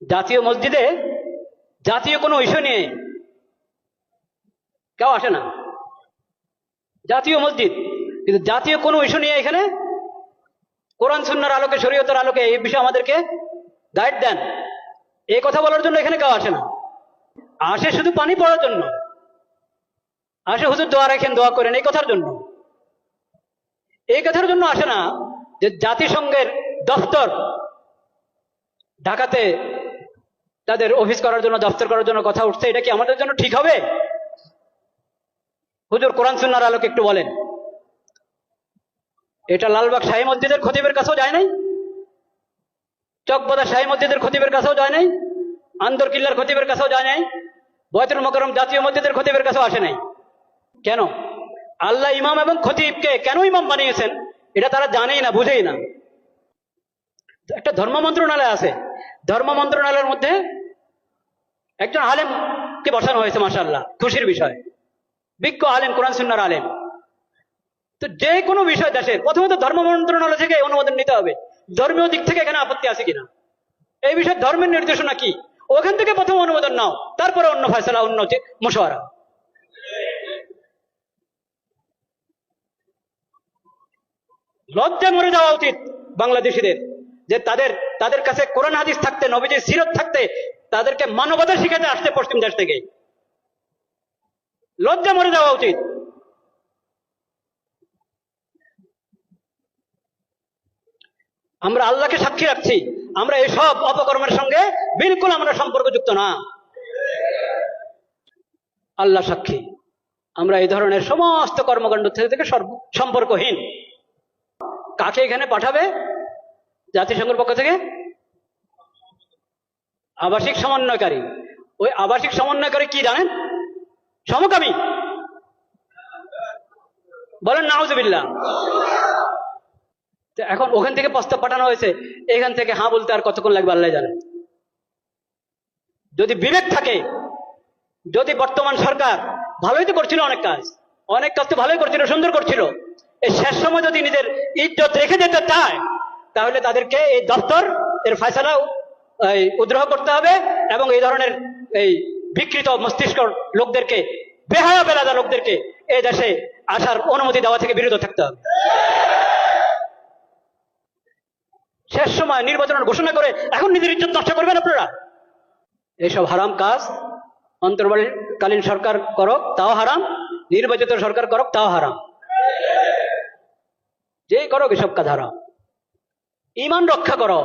জাতীয় মসজিদে জাতীয় কোনো ইস্যু নিয়ে কেউ আসে না। জাতীয় মসজিদ, কিন্তু জাতীয় কোনো ইস্যু নিয়ে এখানে কোরআন সুন্নাহর আলোকে, শরীয়তের আলোকে এই বিষয়ে আমাদেরকে গাইড দেন, এই কথা বলার জন্য এখানে কেউ আসে না। আসে শুধু পানি পড়ার জন্য, আসে হুজুর দোয়া রাখেন, দোয়া করেন, এই কথার জন্য। এই কথার জন্য আসে না যে জাতিসংঘের দফতর ঢাকাতে তাদের অফিস করার জন্য, দফতর করার জন্য কথা উঠছে, এটা কি আমাদের জন্য ঠিক হবে? হুজুর কোরআন সুন্নাহর আলোকে একটু বলেন। এটা লালবাগ শাহী মসজিদের খতিবের কাছেও যায় নাই, চকবাজার শাহী মসজিদের খতিবের কাছেও যায় নাই, আন্দরকিল্লার খতিবের কাছেও যায় নাই, বয়তুল মোকাররম জাতীয় মসজিদের খতিবের কাছেও আসে নাই। কেন? আল্লাহ ইমাম এবং খতিবকে কেন ইমাম বানিয়েছেন এটা তারা জানেই না, বুঝেই না। একটা ধর্ম মন্ত্রণালয় আছে, ধর্ম মন্ত্রণালয়ের মধ্যে একজন আলেমকে বসানো হয়েছে, মাশাআল্লাহ, খুশির বিষয়, বিজ্ঞ আলেম, কোরআন সুন্নাহর আলেম। তো যে কোনো বিষয় দেশের প্রথমত ধর্ম মন্ত্রণালয় থেকে অনুমোদন নিতে হবে, ধর্মীয় দিক থেকে এখানে আপত্তি আছে কিনা, এই বিষয়ে ধর্মের নির্দেশনা কি, ওখান থেকে প্রথম অনুমোদন নাও, তারপরে অন্য ফয়সালা, অন্য মুশওয়ারা। লজ্জা মরে যাওয়া উচিত বাংলাদেশিদের, যে তাদের কাছে কোরআন হাদিস থাকতে, নবীজির সিরত থাকতে, তাদেরকে মানবতা শিখাতে আসছে পশ্চিম দেশ থেকে। লজ্জা মরে যাওয়া উচিত। আমরা আল্লাহকে সাক্ষী রাখছি, আমরা এসব অপকর্মের সঙ্গে বিলকুল আমরা সম্পর্কযুক্ত না। আল্লাহ সাক্ষী, আমরা এই ধরনের সমস্ত কর্মকাণ্ড থেকে সম্পর্কহীন। কাকে এখানে পাঠাবে জাতিসংঘের পক্ষ থেকে? আবাসিক সমন্বয়কারী। ওই আবাসিক সমন্বয়কারী কি জানেন? সমকামী। বলেন নাউজুবিল্লাহ। এখন ওখান থেকে প্রস্তাব পাঠানো হয়েছে, এখান থেকে হ্যাঁ বলতে আর কতক্ষণ লাগবে আল্লাহ জানে। যদি বিবেক থাকে, যদি বর্তমান সরকার ভালোই তো করছিল, অনেক কাজ তো ভালোই করছিল, সুন্দর করছিল, এই শেষ সময় যদি নিজের ইজ্জত রেখে যেতে চায়, তাহলে তাদেরকে এই দপ্তর এর ফয়সালা উদ্রহ করতে হবে এবং এই ধরনের এই বিকৃত মস্তিষ্ক লোকদেরকে, বেহায়া বেলাদা লোকদেরকে এই দেশে আসার অনুমতি দেওয়া থেকে বিরত থাকতে হবে। শেষ সময় নির্বাচনের ঘোষণা করে এখন নিজের ইজ্জত নষ্ট করবেন আপনারা? এইসব হারাম কাজ অন্তর্বর্তীকালীন সরকার করক তাও হারাম, নির্বাচিত সরকার করক তাও হারাম, যে করক এসব কাজ হারাম। ঈমান রক্ষা করো।